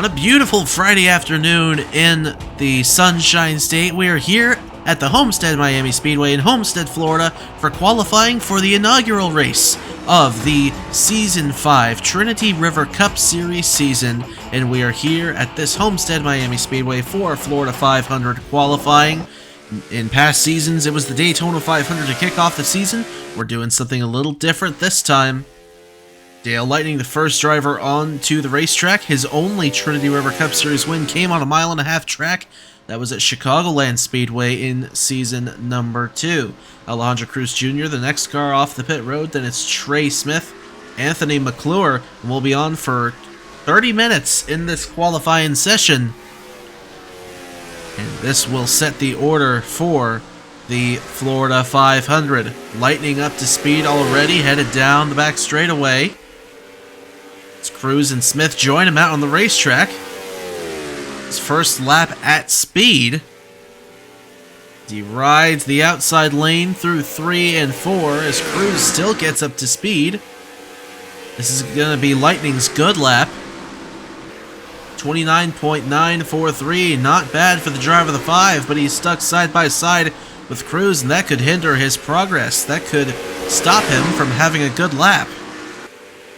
On a beautiful Friday afternoon in the Sunshine State, we are here at the Homestead-Miami Speedway in Homestead, Florida for qualifying for the inaugural race of the Season 5 Trinity River Cup Series season, and we are here at this Homestead-Miami Speedway for Florida 500 qualifying. In past seasons, it was the Daytona 500 to kick off the season. We're doing something a little different this time. Dale Lightning, the first driver onto the racetrack. His only Trinity River Cup Series win came on a mile-and-a-half track. That was at Chicagoland Speedway in season number 2. Alejandro Cruz Jr., the next car off the pit road. Then it's Trey Smith, Anthony McClure, and we'll be on for 30 minutes in this qualifying session. And this will set the order for the Florida 500. Lightning up to speed already, headed down the back straightaway. As Cruz and Smith join him out on the racetrack. His first lap at speed. He rides the outside lane through 3 and 4 as Cruz still gets up to speed. This is going to be Lightning's good lap. 29.943, not bad for the driver of the 5, but he's stuck side by side with Cruz, and that could hinder his progress. That could stop him from having a good lap.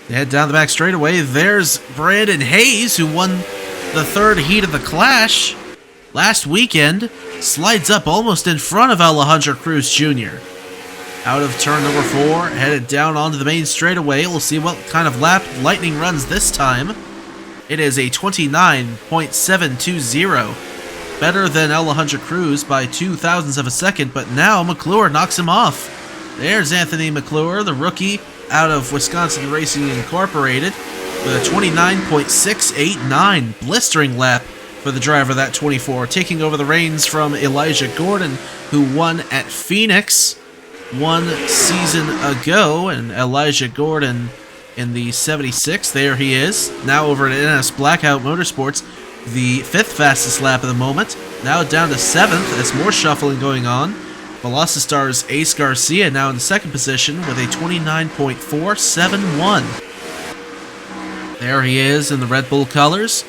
They head down the back straightaway. There's Brandon Hayes, who won the third heat of the Clash last weekend. Slides up almost in front of Alejandro Cruz Jr. Out of turn number 4, headed down onto the main straightaway. We'll see what kind of lap Lightning runs this time. It is a 29.720. Better than Alejandro Cruz by 0.02 of a second, but now McClure knocks him off. There's Anthony McClure, the rookie out of Wisconsin Racing Incorporated, with a 29.689 blistering lap for the driver of that 24, taking over the reins from Elijah Gordon, who won at Phoenix 1 season ago, and Elijah Gordon in the 76, there he is, now over at NS Blackout Motorsports, the 5th fastest lap of the moment, now down to 7th as more shuffling going on. Velocitar's Ace Garcia now in the 2nd position with a 29.471. There he is in the Red Bull colors.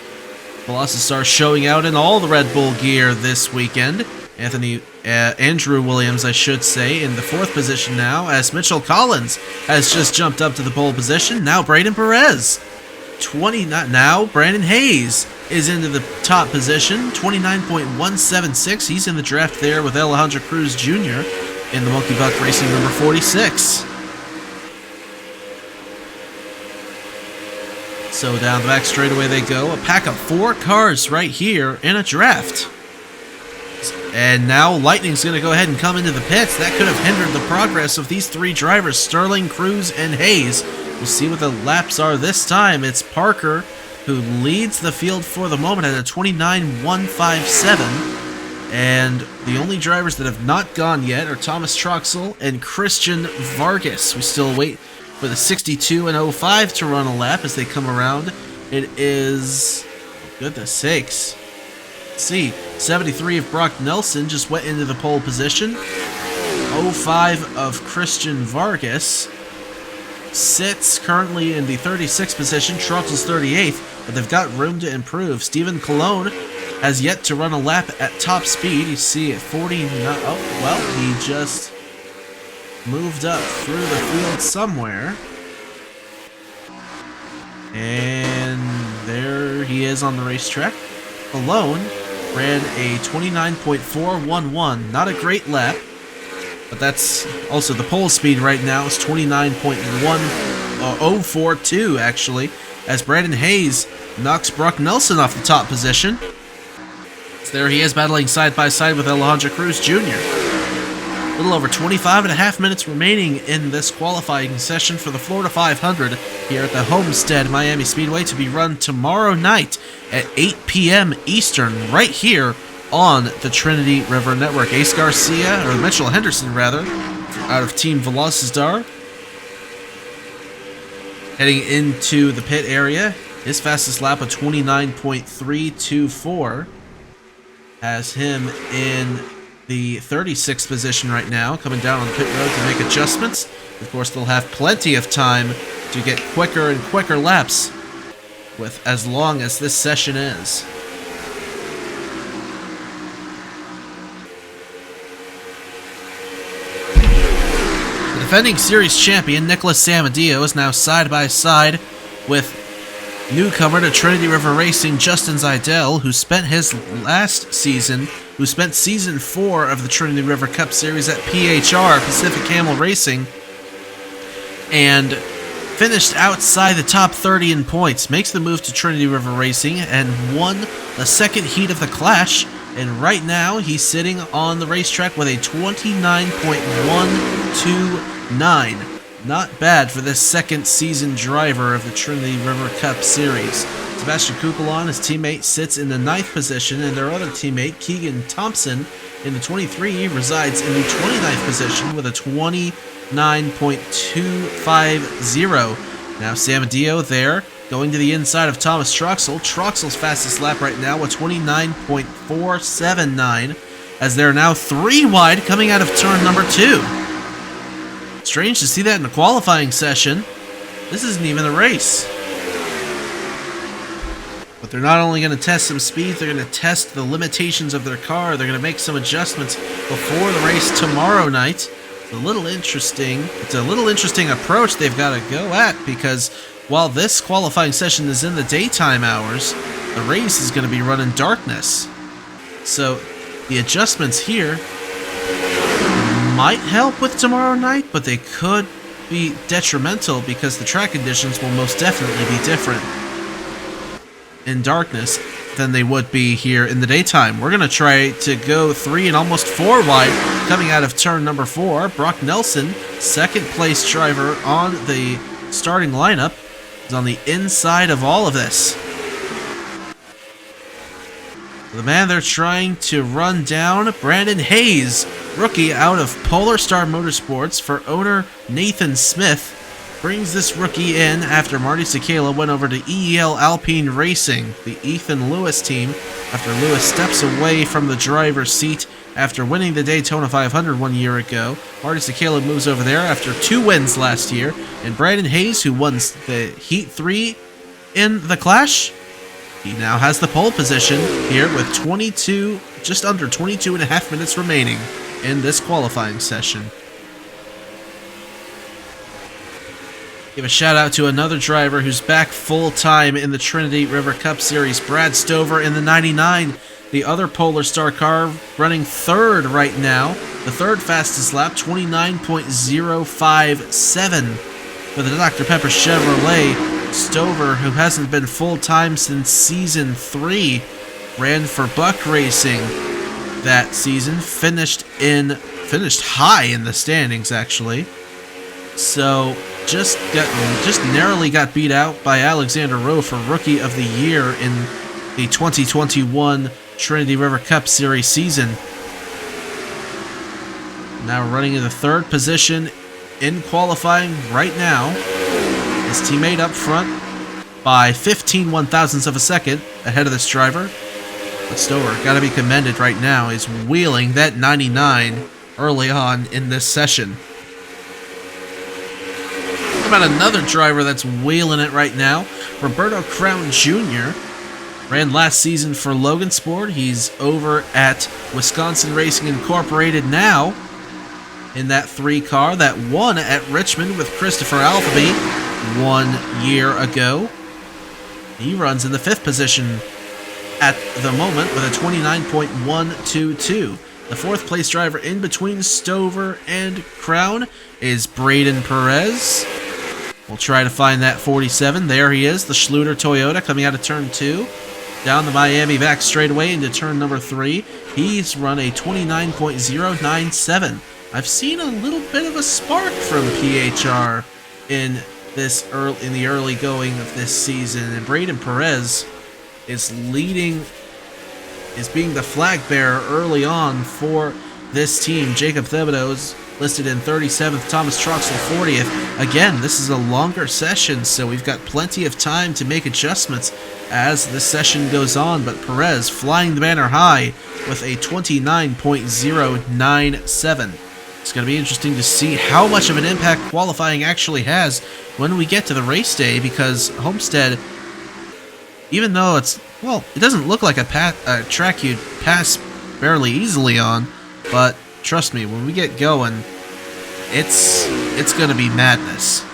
Velocitar showing out in all the Red Bull gear this weekend. Andrew Williams, I should say, in the 4th position now, as Mitchell Collins has just jumped up to the pole position. Now Braden Perez. Now Brandon Hayes is into the top position, 29.176. He's in the draft there with Alejandro Cruz Jr. in the Monkey Buck Racing number 46. So down the back straightaway they go. A pack of 4 cars right here in a draft. And now Lightning's going to go ahead and come into the pits. That could have hindered the progress of these 3 drivers, Sterling, Cruz, and Hayes. We'll see what the laps are this time. It's Parker who leads the field for the moment at a 29.157. And the only drivers that have not gone yet are Thomas Troxel and Christian Vargas. We still wait for the 62 and 05 to run a lap as they come around. It is, goodness sakes. Let's see, 73 of Brock Nelson just went into the pole position. 05 of Christian Vargas sits currently in the 36th position. Troxel's 38th, but they've got room to improve. Stephen Colon has yet to run a lap at top speed. You see at 49. Oh, well, he just moved up through the field somewhere. And there he is on the racetrack. Colon ran a 29.411. Not a great lap. But that's also the pole speed right now is 29.1042 actually, as Brandon Hayes knocks Brock Nelson off the top position. So there he is battling side by side with Alejandro Cruz Jr. A little over 25.5 minutes remaining in this qualifying session for the Florida 500 here at the Homestead-Miami Speedway, to be run tomorrow night at 8 p.m. Eastern right here on the Trinity River Network. Ace Garcia, or Mitchell Henderson rather, out of Team Velocitar, heading into the pit area. His fastest lap of 29.324 has him in the 36th position right now, coming down on the pit road to make adjustments. Of course, they'll have plenty of time to get quicker and quicker laps with as long as this session is. The defending series champion Nicholas Samadillo is now side by side with newcomer to Trinity River Racing Justin Zeidel, who spent season 4 of the Trinity River Cup Series at PHR, Pacific Camel Racing, and finished outside the top 30 in points, makes the move to Trinity River Racing, and won the second heat of the Clash, and right now he's sitting on the racetrack with a 29.129. Not bad for this second season driver of the Trinity River Cup Series. Sebastian Kukulon, his teammate, sits in the 9th position, and their other teammate, Keegan Thompson, in the 23, resides in the 29th position with a 29.250. Now Samadillo there, going to the inside of Thomas Troxel. Troxel's fastest lap right now with 29.479, as they're now 3 wide coming out of turn number 2. Strange to see that in the qualifying session. This isn't even a race. But they're not only going to test some speed, they're going to test the limitations of their car. They're going to make some adjustments before the race tomorrow night. It's a little interesting approach they've got to go at, because while this qualifying session is in the daytime hours, the race is going to be run in darkness. So the adjustments here might help with tomorrow night, but they could be detrimental because the track conditions will most definitely be different in darkness than they would be here in the daytime. We're going to try to go 3 and almost 4 wide coming out of turn number 4. Brock Nelson, second place driver on the starting lineup, is on the inside of all of this. The man they're trying to run down, Brandon Hayes, rookie out of Polar Star Motorsports for owner Nathan Smith, brings this rookie in after Marty Sakala went over to EEL Alpine Racing, the Ethan Lewis team, after Lewis steps away from the driver's seat after winning the Daytona 500 1 year ago. Marty Sakala moves over there after 2 wins last year, and Brandon Hayes, who won the Heat 3 in the Clash, he now has the pole position here with just under 22 and a half minutes remaining in this qualifying session. Give a shout out to another driver who's back full time in the Trinity River Cup Series, Brad Stover in the 99, the other Polar Star car, running 3rd right now. The 3rd fastest lap, 29.057 for the Dr. Pepper Chevrolet. Stover, who hasn't been full-time since season 3, ran for Buck Racing that season, finished high in the standings actually. So just narrowly got beat out by Alexander Rowe for Rookie of the Year in the 2021 Trinity River Cup Series season. Now running in the 3rd position in qualifying right now. His teammate up front by 15 one-thousandths of a second ahead of this driver. But Stover, got to be commended right now, is wheeling that 99 early on in this session. What about another driver that's wheeling it right now? Roberto Crown Jr. ran last season for Logan Sport. He's over at Wisconsin Racing Incorporated now in that 3 car that won at Richmond with Christopher Alphaby 1 year ago. He runs in the 5th position at the moment with a 29.122. The 4th place driver in between Stover and Crown is Braden Perez. We'll try to find that 47. There he is, the Schluter Toyota coming out of turn 2. Down the Miami back straightaway into turn number 3. He's run a 29.097. I've seen a little bit of a spark from PHR in the early going of this season, and Braden Perez is being the flag bearer early on for this team. Jacob Thibodeau is listed in 37th, Thomas Troxel 40th. Again, this is a longer session, so we've got plenty of time to make adjustments as the session goes on, but Perez flying the banner high with a 29.097. It's going to be interesting to see how much of an impact qualifying actually has when we get to the race day, because Homestead even though well, it doesn't look like a track you'd pass fairly easily on, but trust me, when we get going, it's gonna be madness.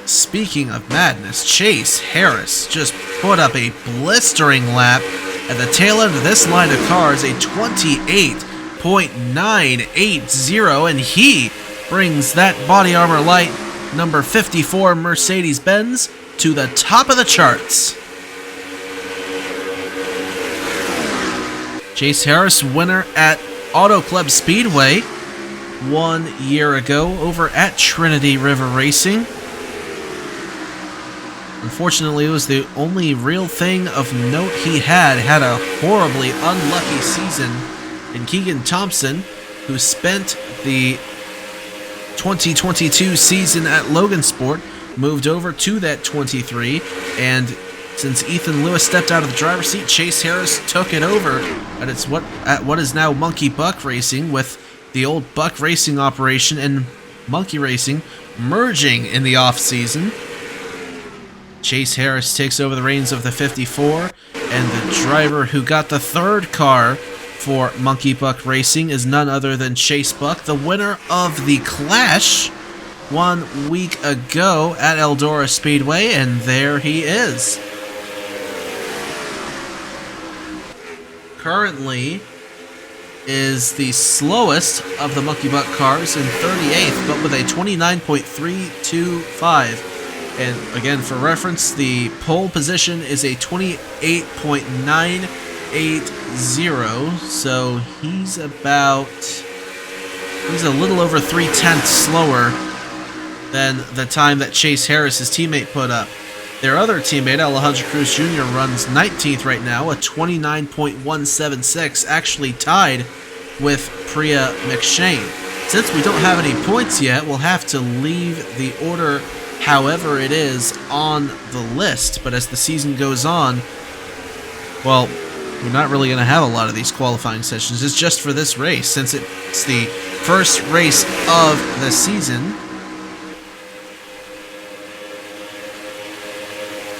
Speaking of madness, Chase Harris just put up a blistering lap at the tail end of this line of cars, a 28.980, and he brings that body armor light number 54 Mercedes-Benz to the top of the charts. Chase Harris, winner at Auto Club Speedway 1 year ago over at Trinity River Racing. Unfortunately, it was the only real thing of note he had a horribly unlucky season. And Keegan Thompson, who spent the 2022 season at Logansport, moved over to that 23, and since Ethan Lewis stepped out of the driver's seat, Chase Harris took it over at what is now Monkey Buck Racing, with the old Buck Racing operation and Monkey Racing merging in the off-season. Chase Harris takes over the reins of the 54, and the driver who got the third car for Monkey Buck Racing is none other than Chase Buck, the winner of the Clash 1 week ago at Eldora Speedway, and there he is. Currently is the slowest of the Monkey Buck cars in 38th, but with a 29.325. And again, for reference, the pole position is a 28.980, so he's a little over 3/10 slower than the time that Chase Harris's teammate put up. Their other teammate, Alejandro Cruz Jr., runs 19th right now, a 29.176, actually tied with Priya McShane. Since we don't have any points yet, we'll have to leave the order however it is on the list, but as the season goes on, well, we're not really going to have a lot of these qualifying sessions. It's just for this race, since it's the first race of the season.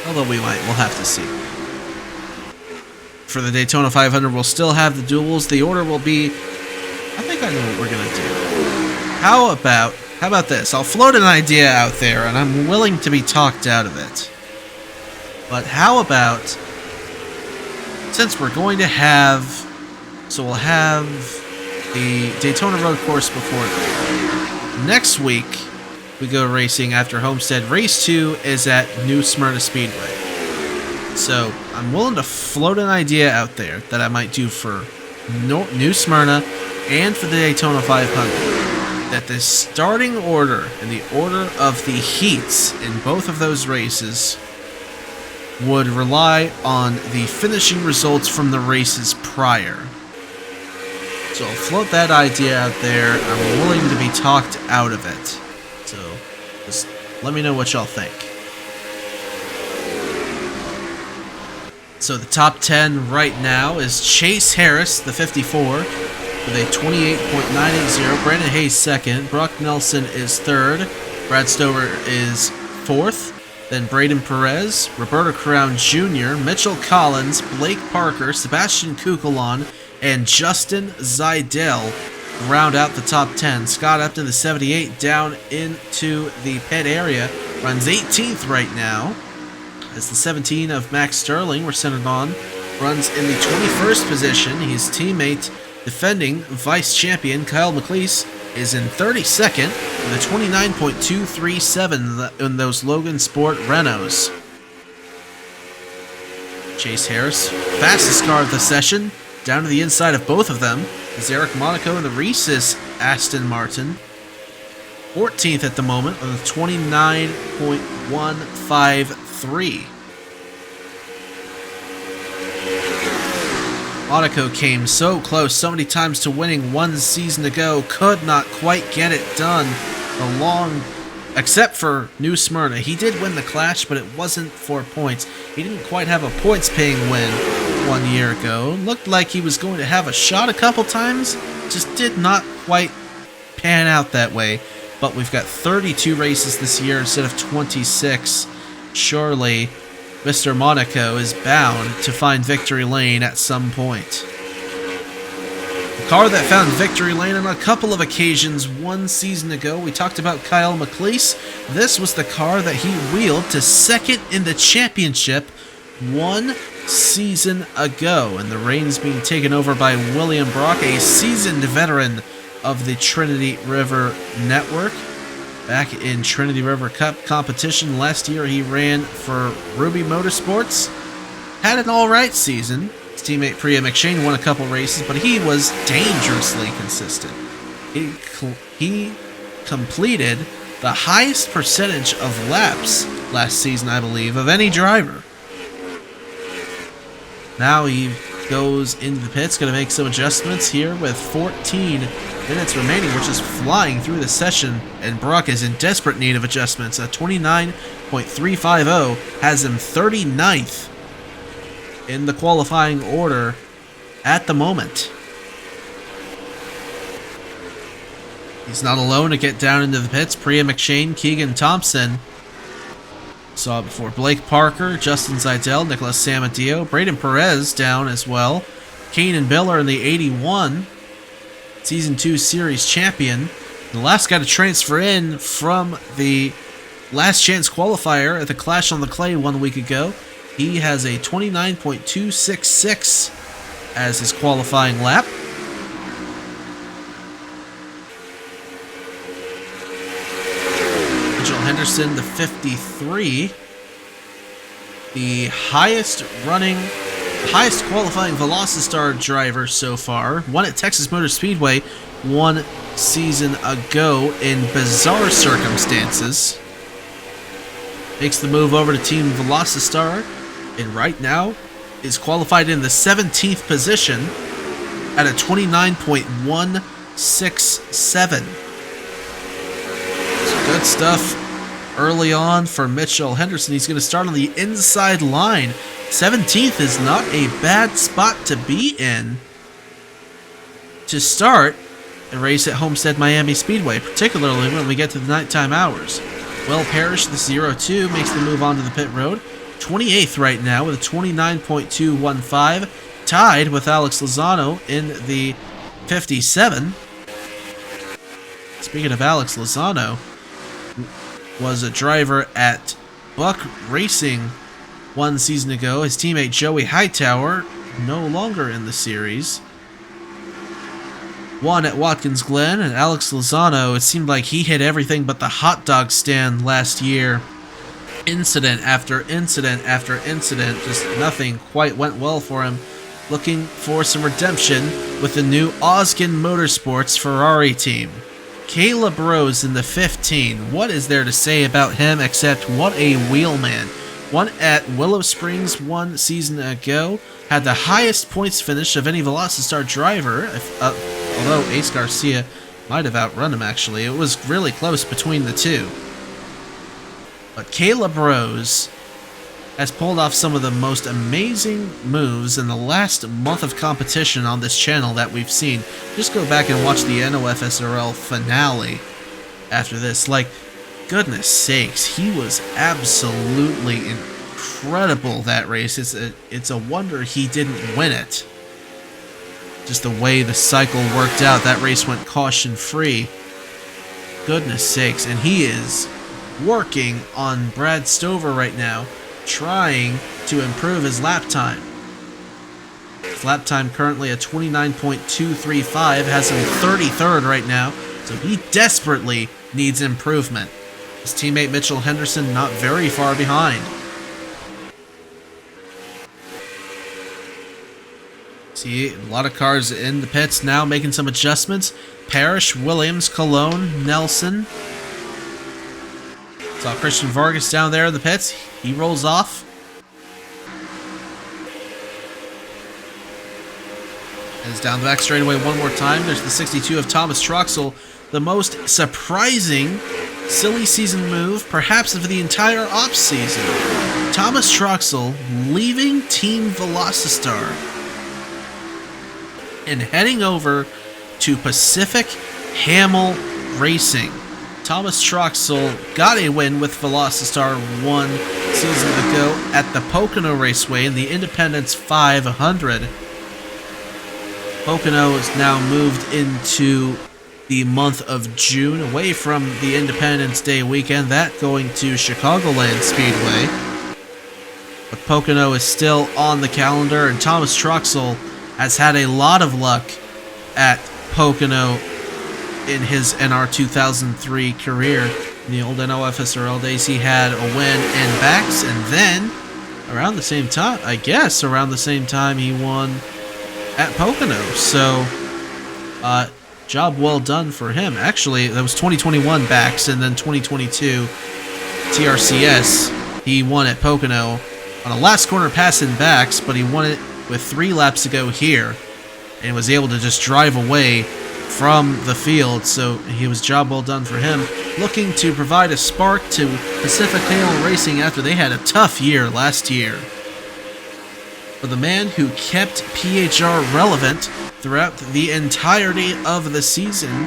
Although we'll have to see. For the Daytona 500, we'll still have the duels. The order will be, I think I know what we're going to do. How about this? I'll float an idea out there, and I'm willing to be talked out of it. But how about, since we're going to have, so we'll have the Daytona Road Course before that. Next week, we go racing after Homestead. Race 2 is at New Smyrna Speedway. So I'm willing to float an idea out there that I might do for New Smyrna and for the Daytona 500. That the starting order and the order of the heats in both of those races would rely on the finishing results from the races prior. So I'll float that idea out there. I'm willing to be talked out of it. So just let me know what y'all think. So the top 10 right now is Chase Harris, the 54, with a 28.980. Brandon Hayes second. Brock Nelson is third. Brad Stover is fourth. Then Braden Perez, Roberto Crown Jr., Mitchell Collins, Blake Parker, Sebastian Kukulon, and Justin Zidell round out the top 10. Scott Upton, the 78, down into the pit area, runs 18th right now. As the 17 of Max Sterling, we're centered on, runs in the 21st position. His teammate, defending vice champion Kyle McLeese, is in 32nd with a 29.237 in those Logan Sport Renaults. Chase Harris, fastest car of the session, down to the inside of both of them, is Eric Monaco in the Reese's Aston Martin. 14th at the moment with a 29.153. Monaco came so close so many times to winning one season ago, could not quite get it done. Except for New Smyrna. He did win the Clash, but it wasn't for points. He didn't quite have a points-paying win 1 year ago. Looked like he was going to have a shot a couple times, just did not quite pan out that way. But we've got 32 races this year instead of 26. Surely Mr. Monaco is bound to find victory lane at some point. The car that found victory lane on a couple of occasions one season ago, we talked about Kyle McLeese. This was the car that he wheeled to second in the championship one season ago, and the reins being taken over by William Brock, a seasoned veteran of the Trinity River Network. Back in Trinity River Cup competition last year, he ran for Ruby Motorsports. Had an alright season. His teammate Priya McShane won a couple races, but he was dangerously consistent. He completed the highest percentage of laps last season, I believe, of any driver. Now he goes into the pits, going to make some adjustments here with 14 minutes remaining, which is flying through the session, and Brock is in desperate need of adjustments. A 29.350 has him 39th in the qualifying order at the moment. He's not alone to get down into the pits. Priya McShane, Keegan Thompson, saw it before. Blake Parker, Justin Zeidel, Nicholas Samadio, Braden Perez down as well. Kanan Biller in the 81, Season 2 Series champion. The last guy to transfer in from the last chance qualifier at the Clash on the Clay 1 week ago. He has a 29.266 as his qualifying lap. Mitchell Henderson, the 53, the highest qualifying Velocity driver so far. Won at Texas Motor Speedway 1 season ago in bizarre circumstances. Makes the move over to Team Velocity, and right now is qualified in the 17th position at a 29.167. Good stuff early on for Mitchell Henderson. He's going to start on the inside line. 17th is not a bad spot to be in to start a race at Homestead-Miami Speedway, particularly when we get to the nighttime hours. Will Parrish, the 02, makes the move onto the pit road. 28th right now with a 29.215, tied with Alex Lozano in the 57. Speaking of Alex Lozano, was a driver at Buck Racing 1 season ago. His teammate Joey Hightower, no longer in the series, won at Watkins Glen, and Alex Lozano, it seemed like he hit everything but the hot dog stand last year. Incident after incident after incident, just nothing quite went well for him. Looking for some redemption with the new Oskin Motorsports Ferrari team. Caleb Rose in the 15. What is there to say about him except what a wheelman? Won at Willow Springs 1 season ago. Had the highest points finish of any Velocity driver, although Ace Garcia might have outrun him actually. It was really close between the two. But Caleb Rose has pulled off some of the most amazing moves in the last month of competition on this channel that we've seen. Just go back and watch the NOFSRL finale after this. Like, goodness sakes, he was absolutely incredible that race. It's a wonder he didn't win it. Just the way the cycle worked out, that race went caution-free. Goodness sakes, and he is working on Brad Stover right now, trying to improve his lap time. His lap time currently at 29.235, has him 33rd right now, so he desperately needs improvement. His teammate Mitchell Henderson not very far behind. See, a lot of cars in the pits now making some adjustments. Parrish, Williams, Cologne, Nelson. Saw Christian Vargas down there in the pits. He rolls off. Heads down the back straightaway one more time. There's the 62 of Thomas Troxel. The most surprising silly season move, perhaps of the entire off season. Thomas Troxel leaving Team Velocity and heading over to Pacific Hamel Racing. Thomas Troxel got a win with Velocity 1 season ago at the Pocono Raceway in the Independence 500. Pocono is now moved into the month of June, away from the Independence Day weekend, that going to Chicagoland Speedway. But Pocono is still on the calendar, and Thomas Truxell has had a lot of luck at Pocono in his NR2003 career. In the old NOFSRL days, he had a win in Bax, and then around the same time, he won at Pocono. So, job well done for him. Actually, that was 2021 Bax, and then 2022 TRCS. He won at Pocono on a last corner pass in Bax, but he won it with 3 laps to go here, and was able to just drive away from the field. So he was job well done for him, looking to provide a spark to Pacific Hail Racing after they had a tough year last year. For the man who kept PHR relevant throughout the entirety of the season,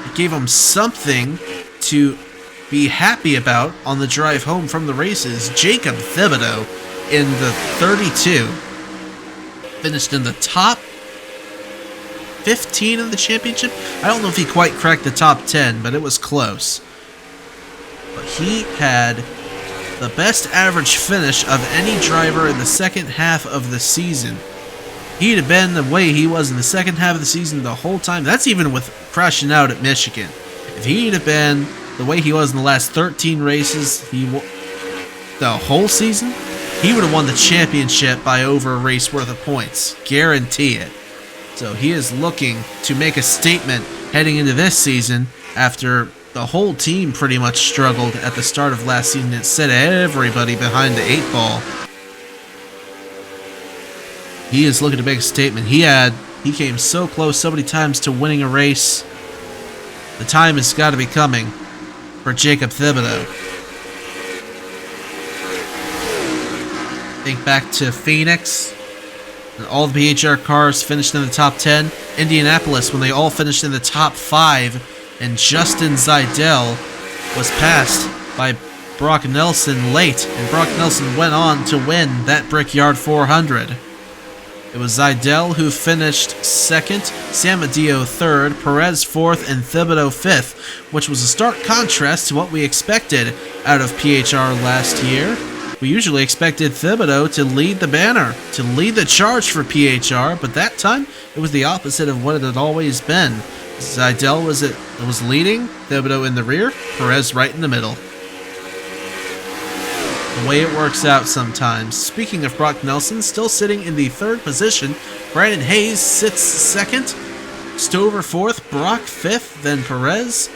it gave him something to be happy about on the drive home from the races. Jacob Thibodeau in the 32 finished in the top 15 of the championship. I don't know if he quite cracked the top 10, but it was close. But he had the best average finish of any driver in the second half of the season. He'd have been the way he was in the second half of the season the whole time. That's even with crashing out at Michigan. If he'd have been the way he was in the last 13 races, the whole season, he would have won the championship by over a race worth of points. Guarantee it. So he is looking to make a statement heading into this season after the whole team pretty much struggled at the start of last season. It set everybody behind the 8 ball. He is looking to make a statement. He came so close so many times to winning a race. The time has got to be coming for Jacob Thibodeau. Think back to Phoenix, and all the PHR cars finished in the top 10. Indianapolis, when they all finished in the top 5, and Justin Zeidel was passed by Brock Nelson late, and Brock Nelson went on to win that Brickyard 400. It was Zeidel who finished 2nd, Samadillo 3rd, Perez 4th, and Thibodeau 5th, which was a stark contrast to what we expected out of PHR last year. We usually expected Thibodeau to lead the banner, to lead the charge for PHR, but that time it was the opposite of what it had always been. Zeidel was leading, Thibodeau in the rear, Perez right in the middle. The way it works out sometimes. Speaking of Brock Nelson, still sitting in the 3rd position, Brandon Hayes sits 2nd, Stover 4th, Brock 5th, then Perez,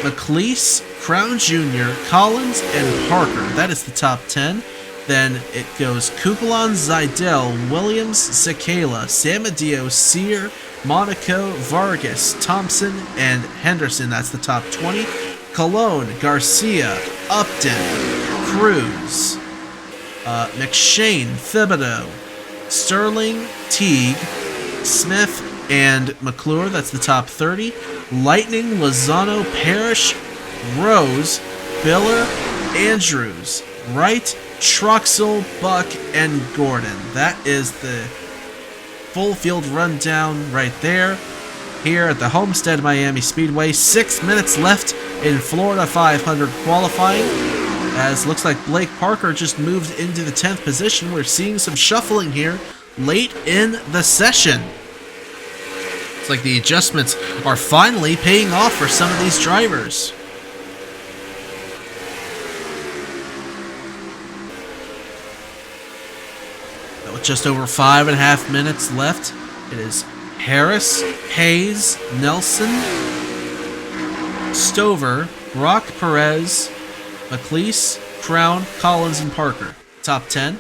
McLeese, Crown Jr., Collins, and Parker. That is the top 10. Then it goes Kukulon, Zeidel, Williams, Sekela, Samadillo, Sear, Monaco, Vargas, Thompson, and Henderson. That's the top 20. Cologne, Garcia, Upton, Cruz, McShane, Thibodeau, Sterling, Teague, Smith, and McClure. That's the top 30. Lightning, Lozano, Parrish, Rose, Biller, Andrews, Wright, Truxell, Buck, and Gordon. That is the full field rundown right there. Here at the Homestead-Miami Speedway, 6 minutes left in Florida 500 qualifying. As looks like Blake Parker just moved into the 10th position. We're seeing some shuffling here late in the session. It's like the adjustments are finally paying off for some of these drivers. With just over 5.5 minutes left, it is Harris, Hayes, Nelson, Stover, Brock, Perez, McLeese, Crown, Collins, and Parker. Top 10.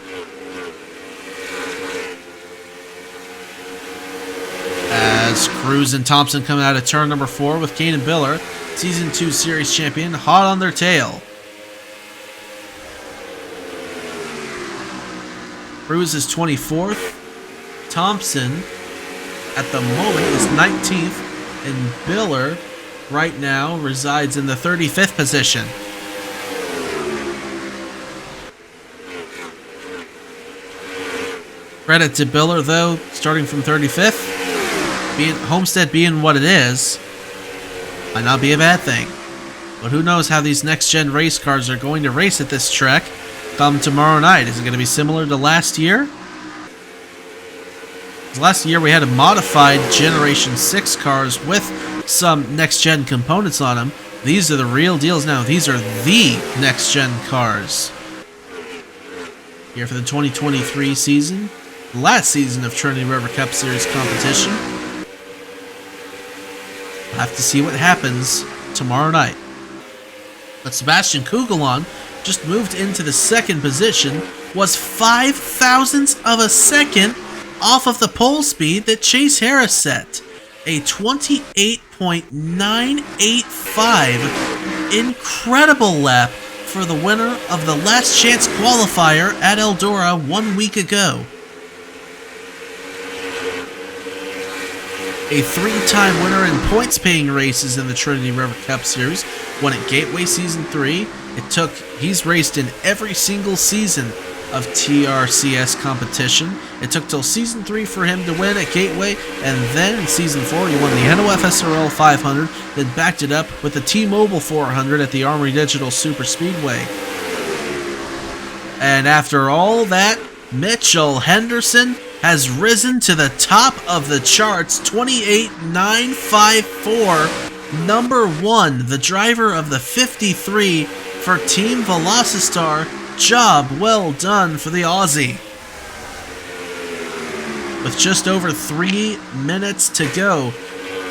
As Cruz and Thompson come out of turn number 4 with Kane and Biller, Season 2 Series champion, hot on their tail. Cruz is 24th. Thompson, at the moment, is 19th. And Biller, right now, resides in the 35th position. Credit to Biller, though, starting from 35th. Homestead being what it is, might not be a bad thing. But who knows how these next-gen race cars are going to race at this track come tomorrow night. Is it going to be similar to last year? Last year we had a modified Generation 6 cars with some next-gen components on them. These are the real deals now. These are the next-gen cars. Here for the 2023 season. Last season of Trinity River Cup Series competition. We'll have to see what happens tomorrow night. But Sebastian Kugelon just moved into the second position, was 0.005 of a second off of the pole speed that Chase Harris set. A 28.985 incredible lap for the winner of the last chance qualifier at Eldora 1 week ago. A three-time winner in points-paying races in the Trinity River Cup Series, won at Gateway Season 3. He's raced in every single season of TRCS competition. It took till Season 3 for him to win at Gateway, and then in Season 4 he won the NOFSRL 500, then backed it up with the T-Mobile 400 at the Armory Digital Super Speedway. And after all that, Mitchell Henderson has risen to the top of the charts, 28.954, number 1, the driver of the 53 for Team Velocitar. Job well done for the Aussie. With just over 3 minutes to go,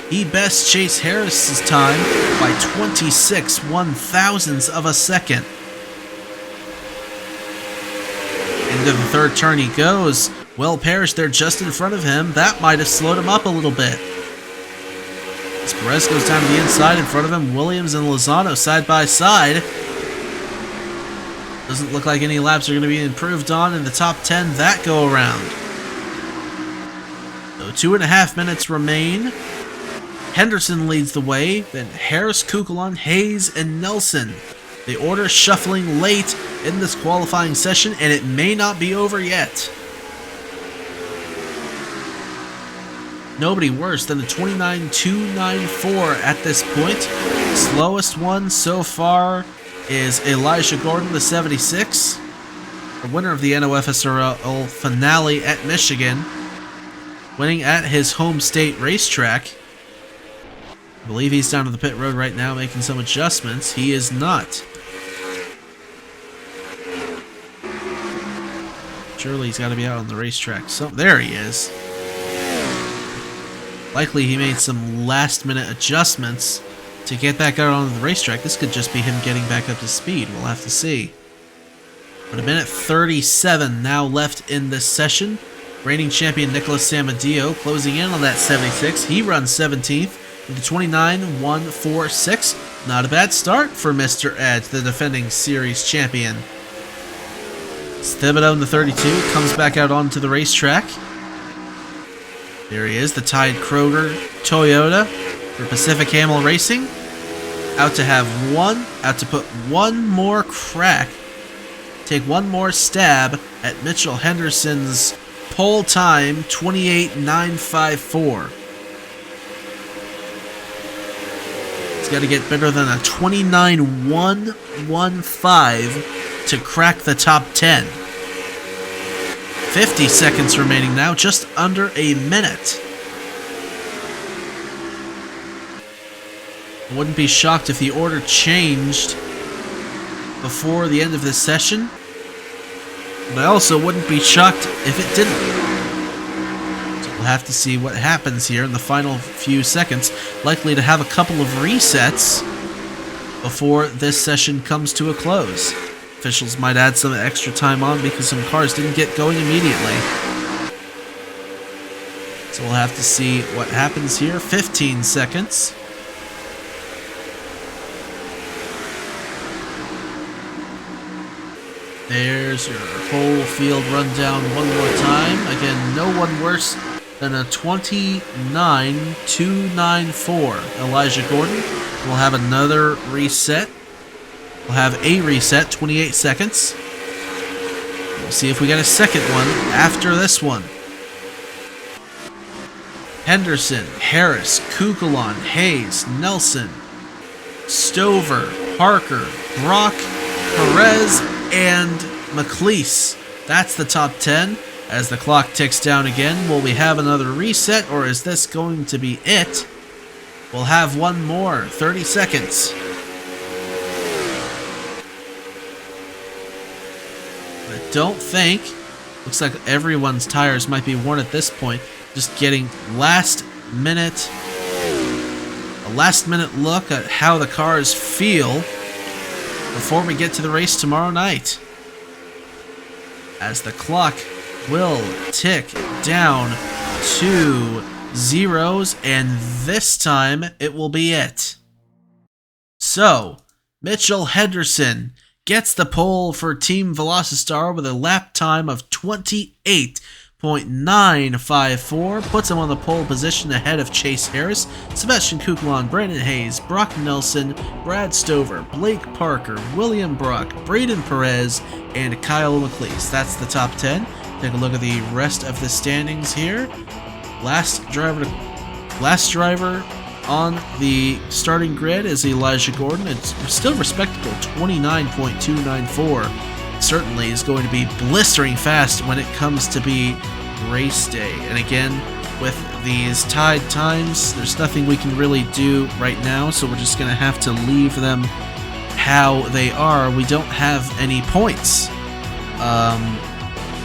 he best Chase Harris's time by 26 of a second. Into the third turn he goes. Will Parrish there just in front of him. That might have slowed him up a little bit. As Perez goes down to the inside in front of him, Williams and Lozano side by side. Doesn't look like any laps are going to be improved on in the top 10 that go around. So 2.5 minutes remain. Henderson leads the way, then Harris, Kukulon, Hayes, and Nelson. The order shuffling late in this qualifying session, and it may not be over yet. Nobody worse than the 29.294 at this point. Slowest one so far is Elijah Gordon, the 76. The winner of the NOFSRL finale at Michigan. Winning at his home state racetrack. I believe he's down to the pit road right now making some adjustments. He is not. Surely he's got to be out on the racetrack. So there he is. Likely he made some last-minute adjustments to get back out on the racetrack. This could just be him getting back up to speed. We'll have to see. But 1:37 now left in this session. Reigning champion Nicholas Samadio closing in on that 76. He runs 17th with a 29.146. Not a bad start for Mr. Edge, the defending series champion. Thibodeau in the 32 comes back out onto the racetrack. There he is, the Tide Kroger Toyota for Pacific Camel Racing. Out to put one more crack, take one more stab at Mitchell Henderson's pole time, 28.954. He's got to get better than a 29.115 to crack the top 10. 50 seconds remaining now, just under a minute. I wouldn't be shocked if the order changed before the end of this session, but I also wouldn't be shocked if it didn't. So we'll have to see what happens here in the final few seconds. Likely to have a couple of resets before this session comes to a close. Officials might add some extra time on because some cars didn't get going immediately. So we'll have to see what happens here. 15 seconds. There's your whole field rundown one more time. Again, no one worse than a 29.294. Elijah Gordon will have another reset. We'll have a reset, 28 seconds. We'll see if we get a second one after this one. Henderson, Harris, Kukulon, Hayes, Nelson, Stover, Parker, Brock, Perez, and McLeese. That's the top 10. As the clock ticks down again, will we have another reset, or is this going to be it? We'll have one more. 30 seconds. I don't think. Looks like everyone's tires might be worn at this point. Just getting a last minute look at how the cars feel before we get to the race tomorrow night. As the clock will tick down to zeros, and this time it will be it. So, Mitchell Henderson gets the pole for Team Velocitar with a lap time of 28.954, puts him on the pole position ahead of Chase Harris, Sebastian Kukulon, Brandon Hayes, Brock Nelson, Brad Stover, Blake Parker, William Brock, Braden Perez, and Kyle McLeese. That's the top 10. Take a look at the rest of the standings here. Last driver on the starting grid is Elijah Gordon. It's still respectable, 29.294. Certainly is going to be blistering fast when it comes to be race day. And again, with these tied times, there's nothing we can really do right now, so we're just going to have to leave them how they are. We don't have any points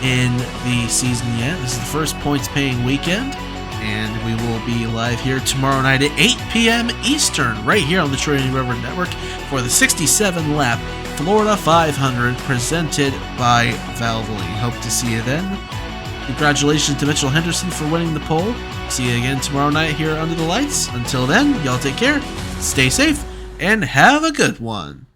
in the season yet. This is the first points-paying weekend, and we will be live here tomorrow night at 8 p.m. Eastern, right here on the Trinity River Network for the 67-lap Florida 500 presented by Valvoline. Hope to see you then. Congratulations to Mitchell Henderson for winning the pole. See you again tomorrow night here under the lights. Until then, y'all take care, stay safe, and have a good one.